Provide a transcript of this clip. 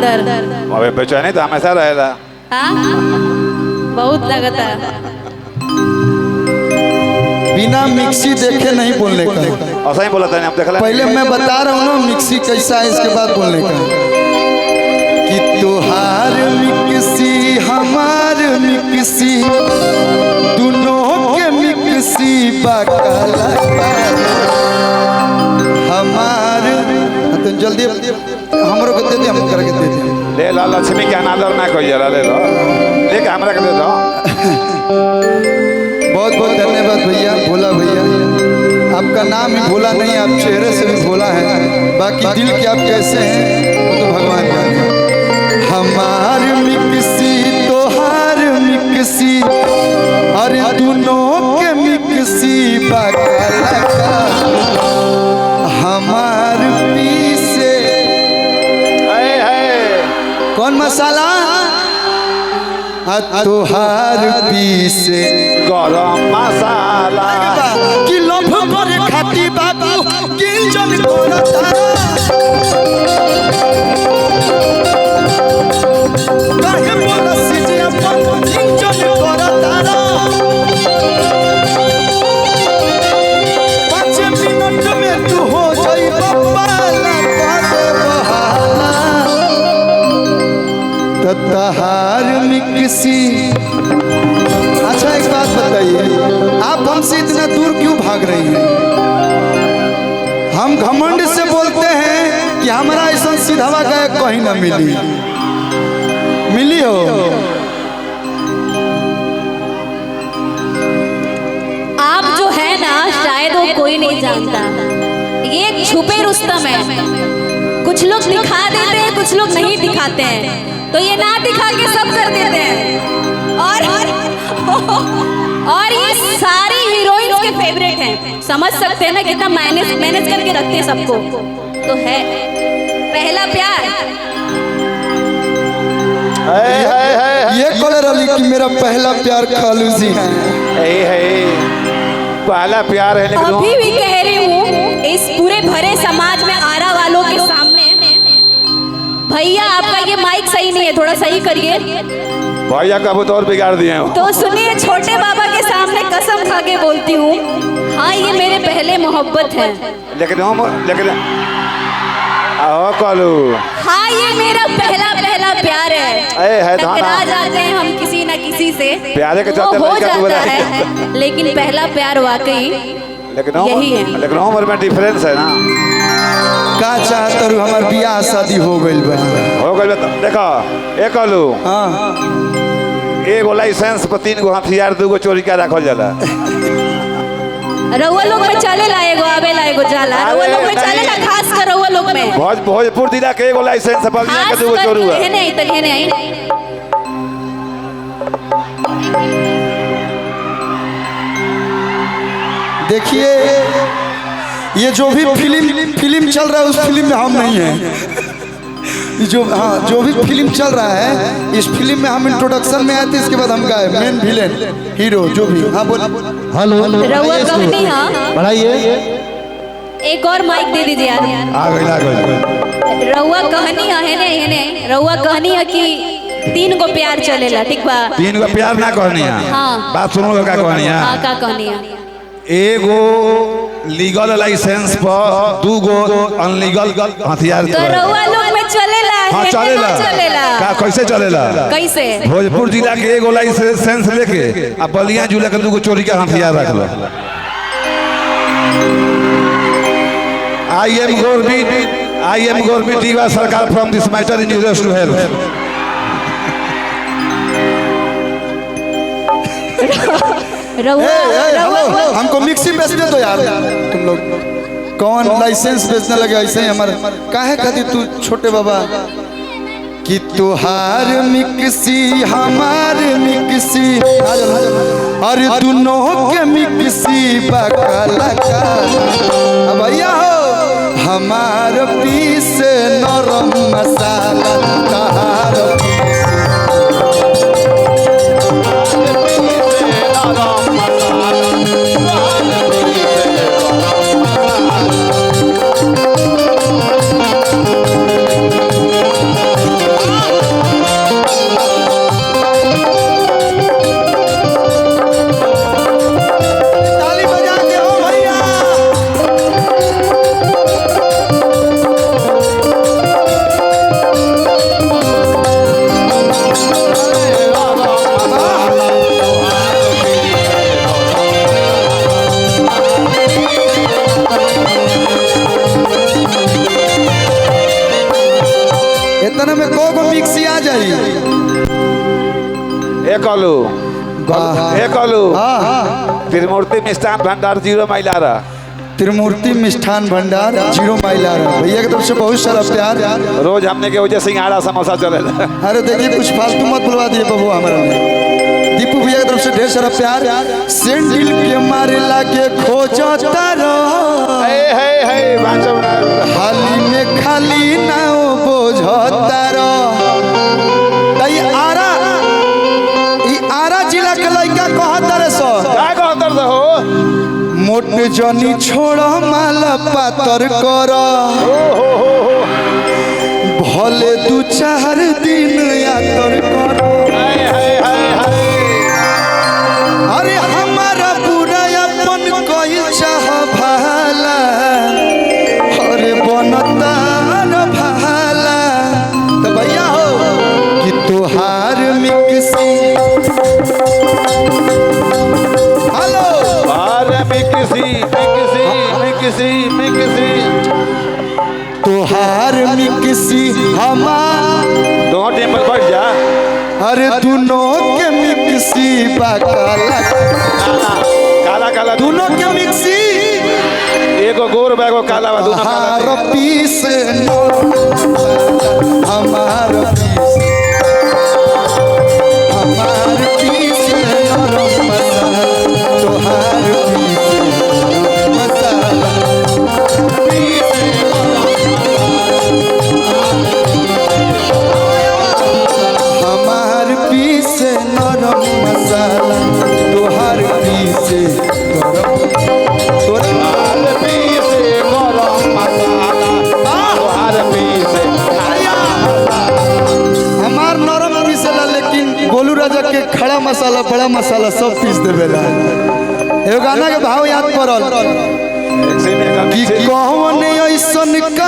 अंदर। अबे बेचैनी तो हमेशा रहेला। हाँ बहुत लगता है। बिना मिक्सी देखे नहीं बोलने का। ऐसा ही बोला था आप देख ले। पहले मैं बता रहा हूँ ना मिक्सी कैसा है, इसके बाद बोलने का। कि तुहार मिक्सी हमार मिक्सी दोनों के मिक्सी बकाला हमार। तो जल्दी हमरो को दे दे, हम करके दे दे। ले ला लक्ष्मी के अनादर ना कोई जरा ले लो, लेके हमरा के दे दो। बहुत बहुत धन्यवाद भैया, भोला भैया। आपका नाम ही भोला नहीं, आप चेहरे से भी भोला है, बाकी दिल के आप कैसे हैं वो तो भगवान जाने। हमार मिक्सी तोहार मिक्सी अरे दोनों के मिक्सी बकाला हमार पीसे कौन मसाला तोहार पीसे गरम मसाला कि लोभ करे खाती बाबू गिंजन करता काहे बोला सीजे अपन गिंजन करता 5 मिनट में तू हो जाई बबाला करे बहाला तहार मिक्सी। अच्छा एक बात बताइए, आप हमसे इतना दूर क्यों भाग रही हैं? हम घमंड से बोलते हैं कि हमारा ऐसा सीधावा गायक कहीं ना मिली हो। आप जो है ना शायद वो कोई नहीं जानता, ये छुपे रुस्तम है। कुछ लोग दिखा देते हैं, कुछ लोग नहीं दिखाते हैं, तो ये ना दिखा के सब कर देते हैं। और ये सारी हीरोइंस के फेवरेट हैं। समझ सकते हैं ना कितना मैनेज करके रखते हैं सबको। तो है पहला प्यार। ये कलर अली की मेरा पहला प्यार खालू जी है। पहला प्यार है लेकिन अभी भी कह रही हूँ इस पूरे भरे समाज में आरा वालों के सामने, भैया आपका ये माइक सही नहीं है, थोड़ा सही करिए। भैया का बहुत और बिगाड़ दिए हो। तो सुनिए, छोटे बाबा के सामने कसम खा के बोलती हूँ, हाँ ये मेरे पहले मोहब्बत है। लेकिन आओ कालू, हाँ ये मेरा पहला प्यार है। टकरा जाते हैं हम किसी न किसी से, प्यारे के चलते हो जाता है, लेकिन पहला प्यार वाकई यही है। लेकिन उम्र में डिफरेंस है ना। का चाहता रू हमार बियाह शादी हो गइल बा। देखो एक कालू, हाँ एगो लाइसेंस पर 3 गो हथियार 2 गो चोरी का रखल जाला। रउआ लोग में चलेला, एगो आवेला एगो जाला। रउआ लोग में चलेला, खास कर रउआ लोग में। भोजपुर जिला के एगो लाइसेंस पर 2 गो चोरुआ। नहीं देखिए, ये जो भी फिल्म चल रहा है उस फिल्म में हम नहीं हैं। जो भी फिल्म चल रहा है इस फिल्म में हम इंट्रोडक्शन में आए थे, इसके बाद हम गाए मेन विलेन हीरो जो भी। हाँ बोल। हेलो रउआ कहनी, हाँ बढ़ाइए, एक और माइक दे दीजिए यार। आ गई रउआ कहनी है रउआ कहनी है कि 3 गो प्यार चलेला, ठीक बा? 3 गो प्यार ना कहनी है। हाँ बात सुनो का कहनी है। हाँ का कहनी है? एगो लीगल लाइसेंस पर 2 गो अनलीगल हथियार। तो रउआ लोग में चलेला? हाँ चलेला। का कैसे चलेला? कैसे? भोजपुर जिला के एगो लाइसेंस लेके आ बलिया जिला के 2 गो चोरी का हथियार रख लो। I am Gorbi Diva Sarkar from this matter in US to help. हमको मिक्सी बेचने दो यार। तुम लोग कौन लाइसेंस बेचने लगे ऐसे ही हमारे? काहे खातिर तू छोटे बाबा कि तुहार मिक्सी हमार मिक्सी अरे दोनों के मिक्सी बकाला भैया हो हमार पीस नरम मसाला तहार इतने में को मिक्सी आ जाई। एकलू वाह। एकलू हाँ त्रिमूर्ति मिष्ठान भंडार 0 माइलारा। त्रिमूर्ति मिष्ठान भंडार 0 माइलार भैया की तरफ से बहुत सारा प्यार। रोज हमने के वजह सिंघाड़ा समोसा चलेला। अरे देखिए कुछ फालतू मत बुलवा दिए बबू हमारा में। दीपू भैया की तरफ से ढेर सारा प्यार। सेंडिल के मारे लागे खोजता रहो, हे बांचो ना। हाली में खाली ना बोझता रहो। तई आरा ई आरा जिला के लइका कहत रे सो का कहतर हो मोट जनी छोड़ माल पातर कर, भले 2-4 दिन यातर कर। अरे हमारा बुरा अपन कोई चाह भाला, अरे बनता न भाला। तो भैया हो कि तुहार मिक्सी तोहार मिक्सी हमार दो टेबल बैठ जा। अरे दोनों के मिक्सी काला काला काला दोनों के मिक्सी एगो गोर बैगो काला बा दोनों काला। पीस हमार पीस हमार पीस नरम मसाला, तोहार पीस नरम मसाला। हमार पीस नरम मसाला, तोहार पीस गरम तोहार पीस गरम मसाला, तोहार पीस हमार नरम पीसेला, लेकिन गोलू राजा के खड़ा मसाला बड़ा मसाला सब पीस देवेला। एगो गाना के भाव याद पड़ल कि कौन ऐसन